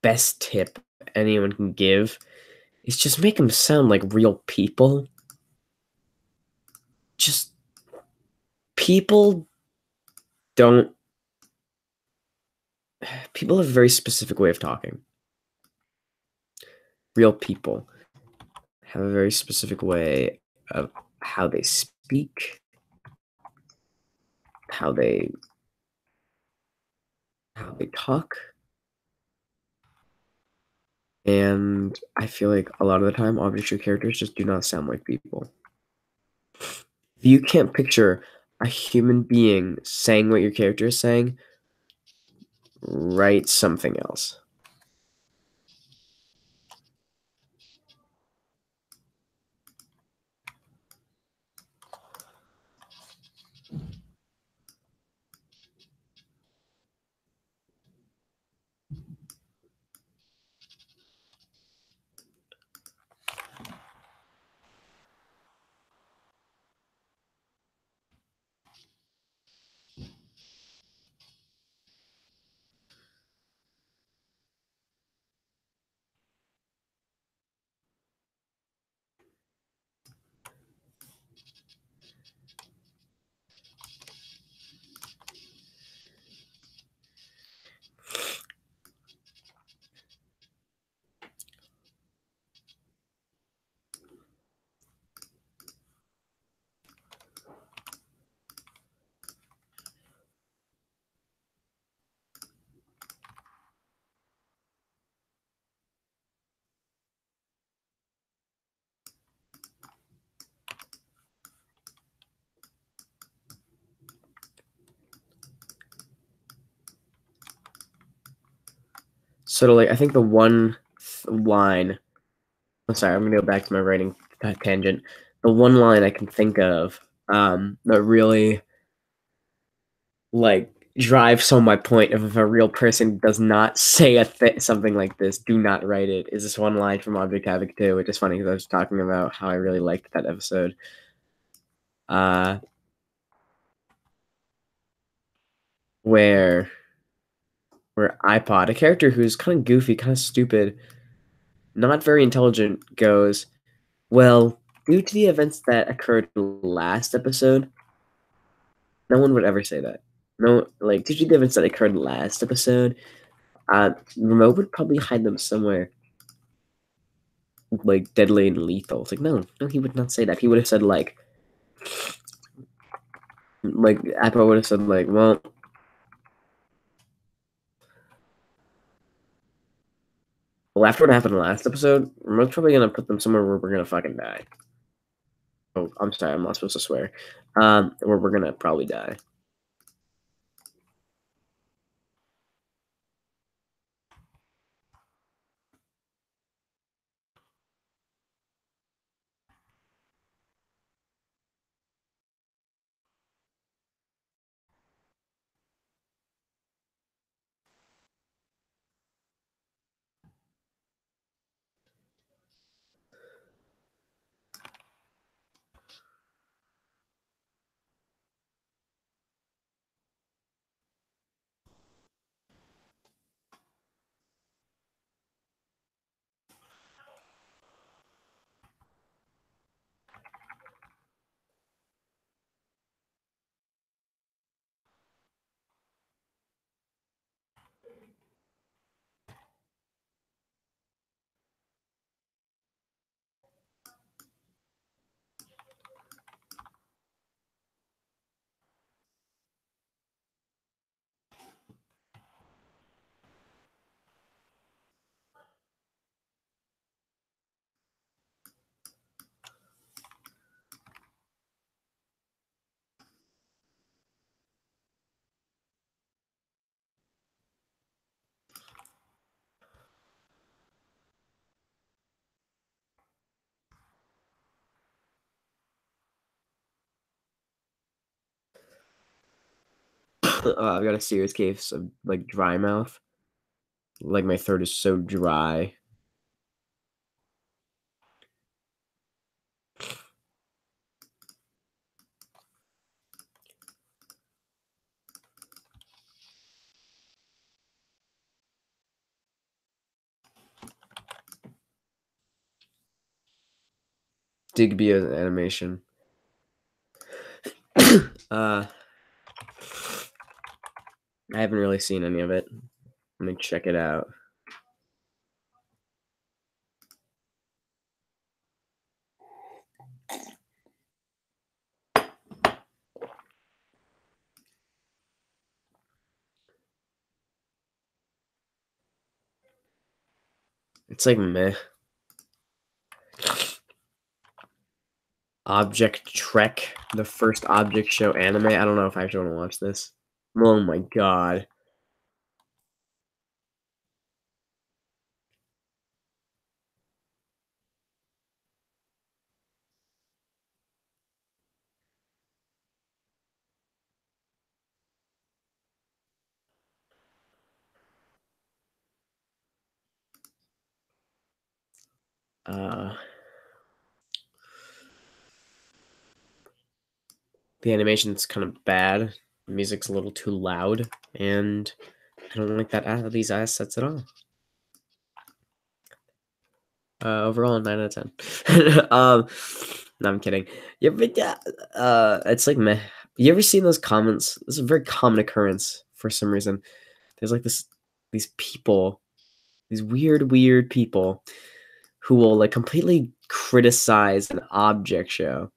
best tip anyone can give is just make them sound like real people. Just people don't people have a very specific way of talking. Real people have a very specific way of how they speak, how they talk. And I feel like a lot of the time, obviously, characters just do not sound like people. If you can't picture a human being saying what your character is saying, write something else. sort of like, I think the one line. I'm sorry, I'm gonna go back to my writing tangent. The one line I can think of that really like drives home my point of if a real person does not say something like this, do not write it, is this one line from Object Havoc 2, which is funny because I was talking about how I really liked that episode. Where iPod, a character who's kind of goofy, kind of stupid, not very intelligent, goes, well, due to the events that occurred last episode, no one would ever say that. No, like, due to the events that occurred last episode, Remote would probably hide them somewhere, like, deadly and lethal. It's like, no, he would not say that. He would have said, like, Apple would have said, like, well, after what happened last episode, Remote's probably gonna put them somewhere where we're gonna fucking die. Oh, I'm sorry, I'm not supposed to swear. Where we're gonna probably die. I've got a serious case of, like, dry mouth. Like, my throat is so dry. Digby as an animation. I haven't really seen any of it. Let me check it out. It's like meh. Object Trek, the first object show anime. I don't know if I actually want to watch this. Oh my god. The animation's kind of bad. The music's a little too loud, and I don't like these assets at all. Overall, 9 out of 10. No, I'm kidding. It's like meh. You ever seen those comments? This is a very common occurrence for some reason. There's like these people, these weird people who will like completely criticize an object show.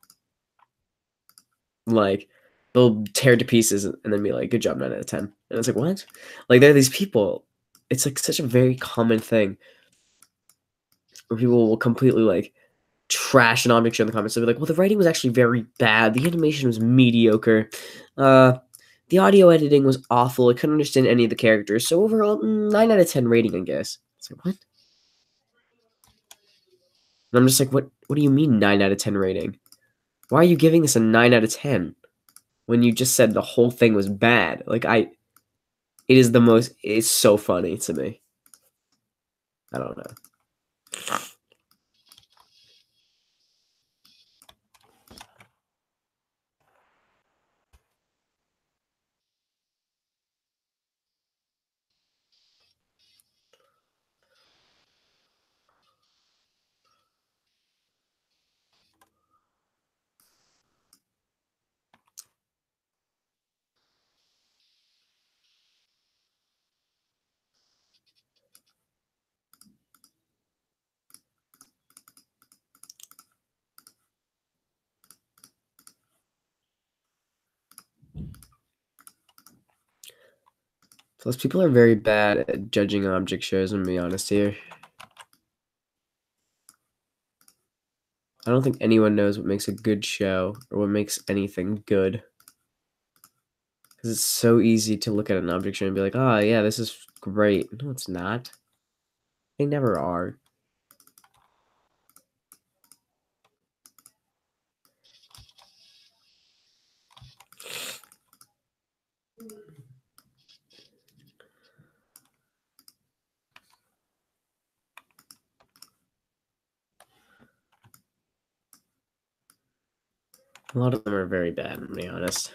Like, they'll tear it to pieces and then be like, good job, 9 out of 10. And it's like, what? Like, there are these people. It's like such a very common thing where people will completely like trash an object show in the comments. They'll be like, well, the writing was actually very bad. The animation was mediocre. The audio editing was awful. I couldn't understand any of the characters. So overall, 9 out of 10 rating, I guess. It's like, what? And I'm just like, what do you mean 9 out of 10 rating? Why are you giving this a 9 out of 10 when you just said the whole thing was bad? Like, it's so funny to me. I don't know. Plus, people are very bad at judging object shows, I'm gonna be honest here. I don't think anyone knows what makes a good show or what makes anything good. Because it's so easy to look at an object show and be like, oh, yeah, this is great. No, it's not. They never are. A lot of them are very bad, to be honest.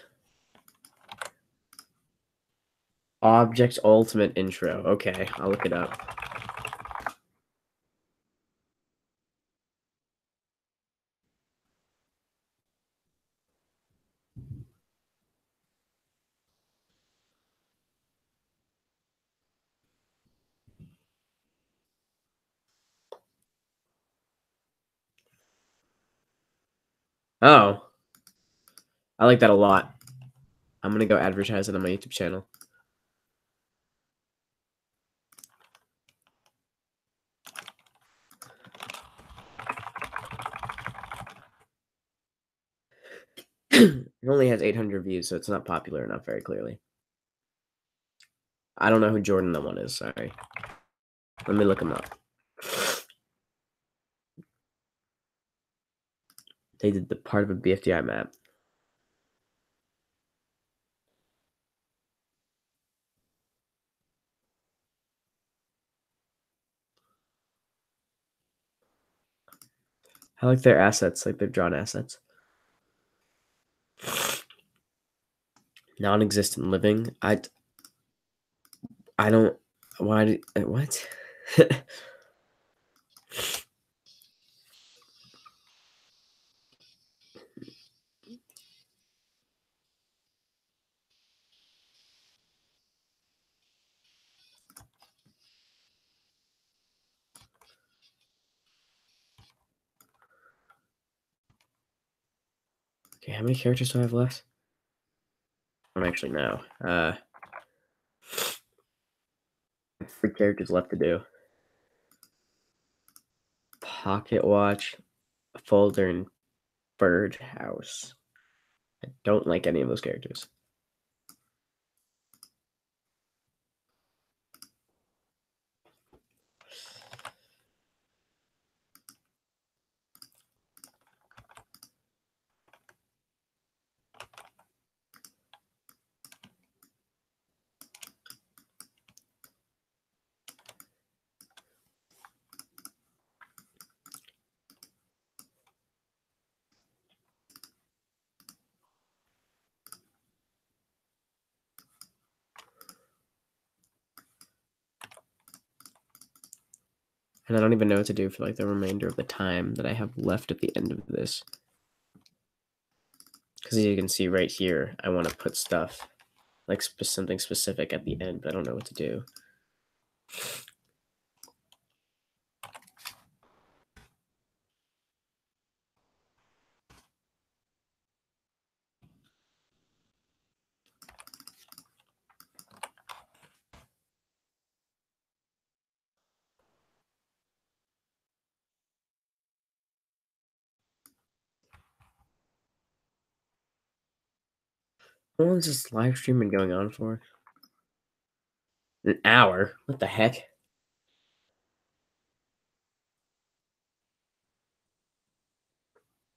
Object Ultimate Intro. Okay, I'll look it up. Oh, I like that a lot. I'm gonna go advertise it on my YouTube channel. It only has 800 views, so it's not popular enough, very clearly. I don't know who Jordan the one is, sorry. Let me look him up. They did the part of a BFDI map. I like their assets, like their drawn assets. Non-existent living. I don't. Why? What? Okay, how many characters do I have left? I'm actually now. 3 characters left to do. Pocket watch, folder, and birdhouse. I don't like any of those characters. And I don't even know what to do for like the remainder of the time that I have left at the end of this. Because as you can see right here, I want to put stuff like something specific at the end, but I don't know what to do. How long has this live stream been going on for? An hour? What the heck?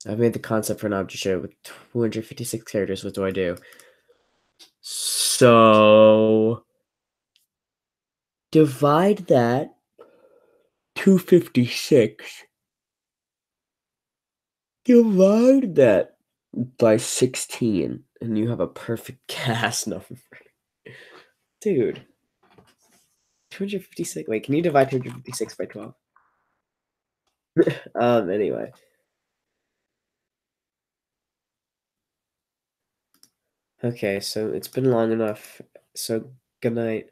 I've made the concept for an object show with 256 characters. What do I do? So divide that 256. Divide that by 16, and you have a perfect cast number. Dude. 256. Wait, can you divide 256 by 12? Anyway. Okay, so it's been long enough. So good night.